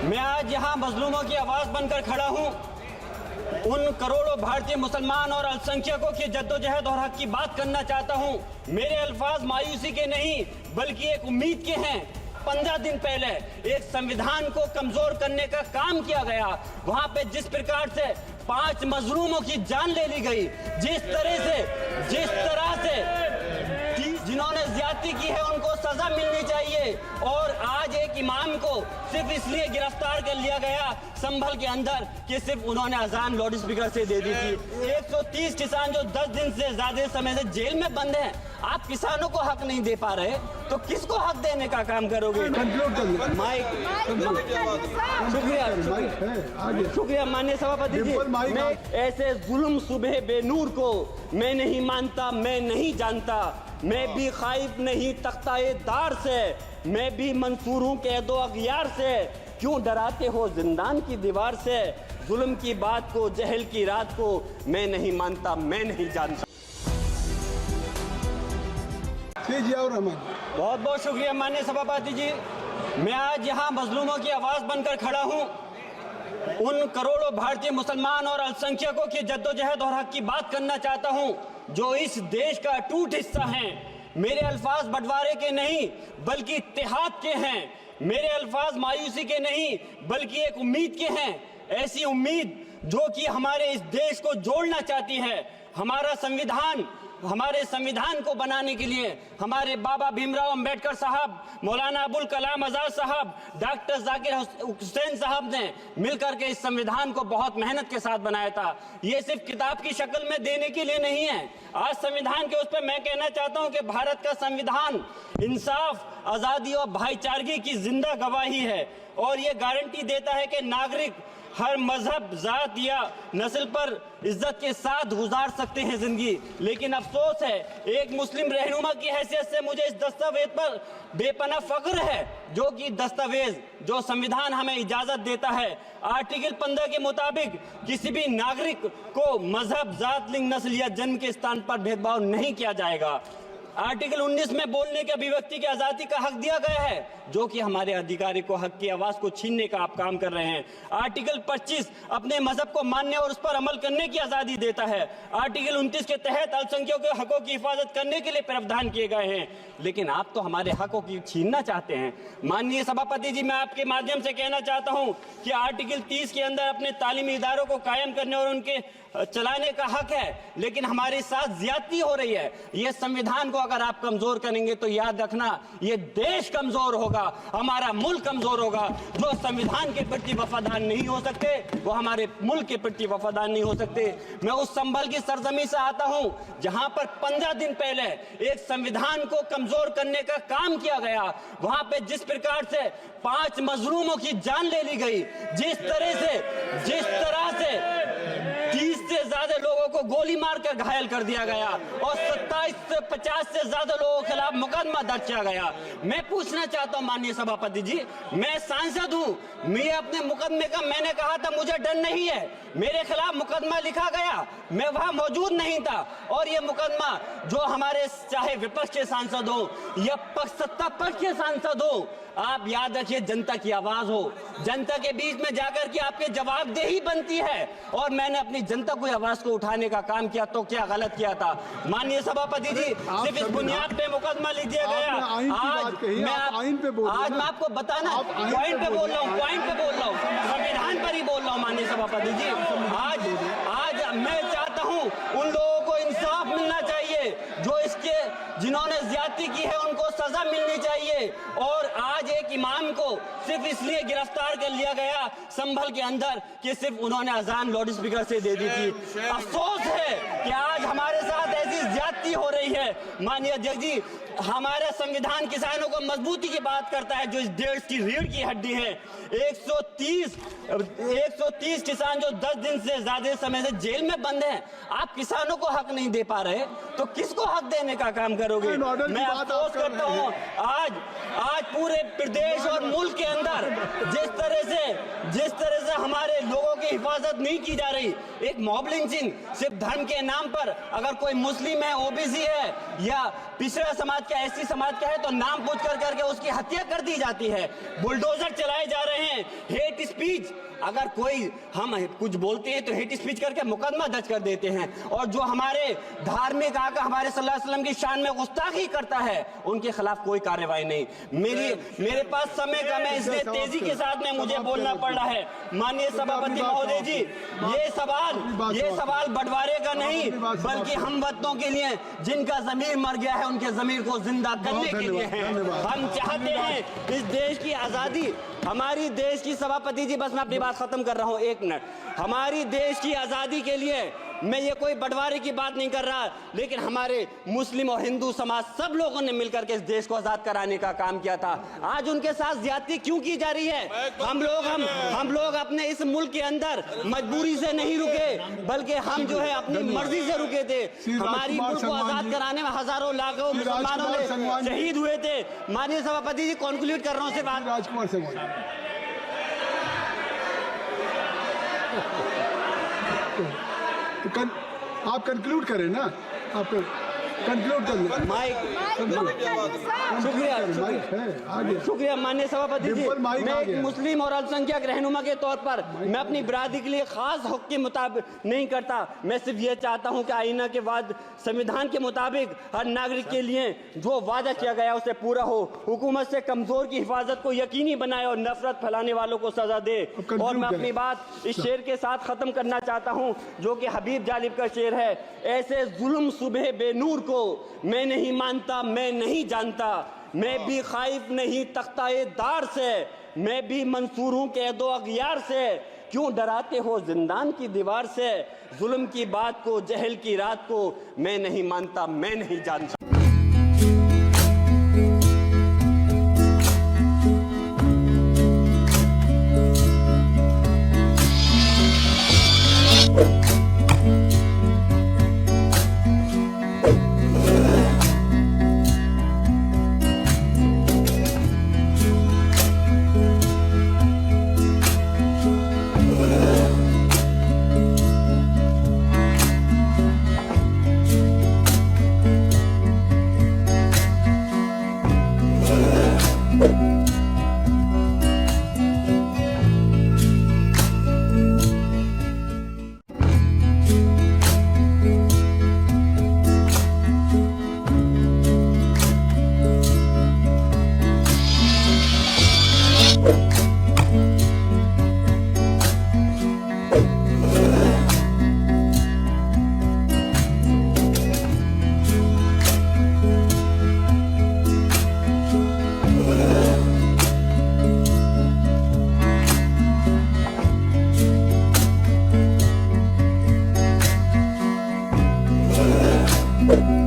मैं आज यहाँ मजलूमों की आवाज़ बनकर खड़ा हूँ। उन करोड़ों भारतीय मुसलमान और अल्पसंख्यकों की जद्दोजहद और हक की बात करना चाहता हूँ। मेरे अल्फाज मायूसी के नहीं बल्कि एक उम्मीद के हैं। 15 दिन पहले एक संविधान को कमजोर करने का काम किया गया। वहां पे जिस प्रकार से 5 मजलूमों की जान ले ली गई, जिस तरह से जिन्होंने ज्यादती की है उनको सजा मिलनी चाहिए। और आज एक इमाम को सिर्फ इसलिए गिरफ्तार कर लिया गया संभल के अंदर कि सिर्फ उन्होंने अजान लाउड स्पीकर से दे दी थी। 130 किसान जो 10 दिन से ज्यादा समय से जेल में बंद हैं, आप किसानों को हक नहीं दे पा रहे तो किसको हक देने का काम करोगे? शुक्रिया माननीय सभापति जी। मैं ऐसे जुल्म सुबह बेनूर को मैं नहीं मानता, मैं नहीं जानता। मैं भी खाइफ नहीं तख्ताए दार से, मैं भी मंसूर हूँ कैदो अगयार से। क्यों डराते हो जिंदान की दीवार से? जुल्म की बात को, जहल की रात को मैं नहीं मानता, मैं नहीं जानता। बहुत बहुत शुक्रिया माननीय सभापति जी। मैं आज यहाँ मजलूमों की आवाज़ बनकर खड़ा हूँ। उन करोड़ों भारतीय मुसलमान और अल्पसंख्यकों की जद्दोजहद और हक की बात करना चाहता हूँ जो इस देश का अटूट हिस्सा हैं। मेरे अल्फाज बंटवारे के नहीं बल्कि इत्तेहाद के हैं। मेरे अल्फाज मायूसी के नहीं बल्कि एक उम्मीद के हैं। ऐसी उम्मीद जो कि हमारे इस देश को जोड़ना चाहती है। हमारे संविधान को बनाने के लिए हमारे बाबा भीमराव अंबेडकर साहब, मौलाना अबुल कलाम आजाद साहब, डॉक्टर जाकिर हुसैन साहब ने मिलकर के इस संविधान को बहुत मेहनत के साथ बनाया था। ये सिर्फ किताब की शक्ल में देने के लिए नहीं है। आज संविधान के उस पर मैं कहना चाहता हूं कि भारत का संविधान इंसाफ, आजादी और भाईचारगी की जिंदा गवाही है और ये गारंटी देता है कि नागरिक हर मजहब, जात या नस्ल पर इज्जत के साथ गुजार सकते हैं जिंदगी। लेकिन अफसोस है, एक मुस्लिम रहनुमा की हैसियत से मुझे इस दस्तावेज पर बेपनाह फख्र है जो कि दस्तावेज जो संविधान हमें इजाजत देता है। आर्टिकल 15 के मुताबिक किसी भी नागरिक को मजहब, जात, लिंग, नस्ल या जन्म के स्थान पर भेदभाव नहीं किया जाएगा। आर्टिकल 19 में बोलने के, अभिव्यक्ति की आजादी का हक दिया गया है जो कि हमारे अधिकारी को हक की आवाज को छीनने का आप काम कर रहे हैं। आर्टिकल 25 अपने मजहब को मानने और उस पर अमल करने की आजादी देता है। आर्टिकल 29 के तहत अल्पसंख्यकों के हकों की हिफाजत करने के लिए प्रावधान किए गए हैं। लेकिन आप तो हमारे हकों की छीनना चाहते हैं। माननीय सभापति जी, मैं आपके माध्यम से कहना चाहता हूं कि आर्टिकल 30 के अंदर अपने तालीमी इदारों को कायम करने और उनके चलाने का हक है, लेकिन हमारे साथ ज्यादती हो रही है। ये संविधान को अगर आप कमजोर करेंगे तो याद रखना ये देश कमजोर होगा, हमारा मुल्क कमजोर होगा। जो संविधान के प्रति वफादार नहीं हो सकते वो हमारे मुल्क के प्रति वफादार नहीं हो सकते। मैं उस संभल की सरजमी से आता हूं जहां पर 15 दिन पहले एक संविधान को कमजोर करने का काम किया गया। वहां पे जिस प्रकार से 5 मजलूमों की जान ले ली गई, जिस तरह से 30 से ज्यादा लोगों को गोली मारकर घायल कर दिया गया और 27 से 50 से ज्यादा लोगों के खिलाफ मुकदमा दर्ज किया गया। मैं पूछना चाहता हूं माननीय सभापति जी, मैं सांसद हूं, मैं अपने मुकदमे का मैंने कहा था मुझे डर नहीं है। मेरे खिलाफ मुकदमा लिखा गया, मैं वहां मौजूद नहीं था और ये मुकदमा जो हमारे चाहे विपक्ष के सांसद हो या सत्ता पक्ष के सांसद हो, आप याद रखिए जनता की आवाज हो, जनता के बीच में जाकर के आपके जवाबदेही बनती है। और मैंने अपनी जनता की आवाज को उठाने का काम किया तो क्या गलत किया था? माननीय सभापति जी, सिर्फ इस बुनियाद पे मुकदमा लिख दिया गया। आज मैं आपको बताना पॉइंट पे बोल रहा हूँ, संविधान पर ही बोल रहा हूँ माननीय सभापति जी। आज मैं चाहता हूँ उन लोगों को इंसाफ मिलना चाहिए जो जिन्होंने ज्यादती की है उनको सजा मिलनी चाहिए। और आज एक इमाम को सिर्फ इसलिए गिरफ्तार कर लिया गया संभल के अंदर कि सिर्फ उन्होंने अजान लाउड स्पीकर से दे दी थी। अफसोस है कि आज हमारे साथ ऐसी ज्यादती हो रही है। माननीय अध्यक्ष जी, हमारा संविधान किसानों को मजबूती की बात करता है जो इस देश की रीढ़ की हड्डी है। 130 किसान जो 10 दिन से ज्यादा समय से जेल में बंद हैं, आप किसानों को हक नहीं दे पा रहे तो किसको हक देने का काम करोगे? मैं अफसोस करता हूं आज पूरे प्रदेश और मुल्क के अंदर जिस तरह से जिस तरह से हमारे लोगों की हिफाजत नहीं की जा रही, एक मॉब लिंचिंग सिर्फ धर्म के नाम पर, अगर कोई मुस्लिम है, ओबीसी है या पिछड़ा समाज का, एससी समाज का है, तो नाम पूछ कर करके उसकी हत्या कर दी जाती है। बुलडोजर चलाए जा रहे हैं। हेट स्पीच, अगर कोई हम कुछ बोलते हैं तो हेट स्पीच करके मुकदमा दर्ज कर देते हैं। और जो हमारे धार्मिक आका हमारे सल्लल्लाहु अलैहि वसल्लम की शान में गुस्ताखी करता है, उनके खिलाफ कोई कार्रवाई नहीं। मेरे पास समय कम है, इसलिए तेजी के साथ में मुझे बोलना पड़ रहा है। माननीय सभापति महोदय जी, ये सवाल बंटवारे का नहीं, बल्कि हम वतनों के लिए, जिनका जमीर मर गया है, उनके जमीर को जिंदा करने के लिए है। हम चाहते हैं इस देश की आजादी, हमारी देश की, सभापति जी बस मैं अपनी बात खत्म कर रहा हूं, 1 मिनट। हमारी देश की आजादी के लिए मैं ये कोई बंटवारे की बात नहीं कर रहा, लेकिन हमारे मुस्लिम और हिंदू समाज सब लोगों ने मिलकर के इस देश को आजाद कराने का काम किया था। आज उनके साथ ज्यादती क्यों की जा रही है? हम लोग अपने इस मुल्क के अंदर मजबूरी से नहीं रुके, बल्कि हम जो है अपनी मर्जी से रुके थे। हमारी मुल्क को आजाद कराने में हजारों लाखों मुसलमानों ने शहीद हुए थे। माननीय सभापति जी, कंक्लूड कर रहा हूँ, सिर्फ राजकुमार सिंह, आप कंक्लूड करें ना, आप कंक्लूड कर लें। शुक्रिया माननीय सभापति जी। मैं एक मुस्लिम और अल्पसंख्यक रहनुमा के तौर पर मैं अपनी बिरादरी के लिए खास हक के मुताबिक नहीं करता। मैं सिर्फ ये चाहता हूं कि आईना के बाद संविधान के मुताबिक हर नागरिक के लिए जो वादा किया गया उसे पूरा हो। हुकूमत से कमजोर की हिफाजत को यकीनी बनाए और नफरत फैलाने वालों को सजा दे। और मैं अपनी बात इस शेर के साथ खत्म करना चाहता हूँ, जो कि हबीब जालिब का शेर है। ऐसे जुल्म सुबह बेनूर को मैं नहीं मानता, मैं नहीं जानता, मैं भी खाइफ नहीं तख्ताए दार से, मैं भी मंसूर हूं कैदो अगयार से। क्यों डराते हो जिंदान की दीवार से? जुल्म की बात को, जहल की रात को मैं नहीं मानता, मैं नहीं जानता। you.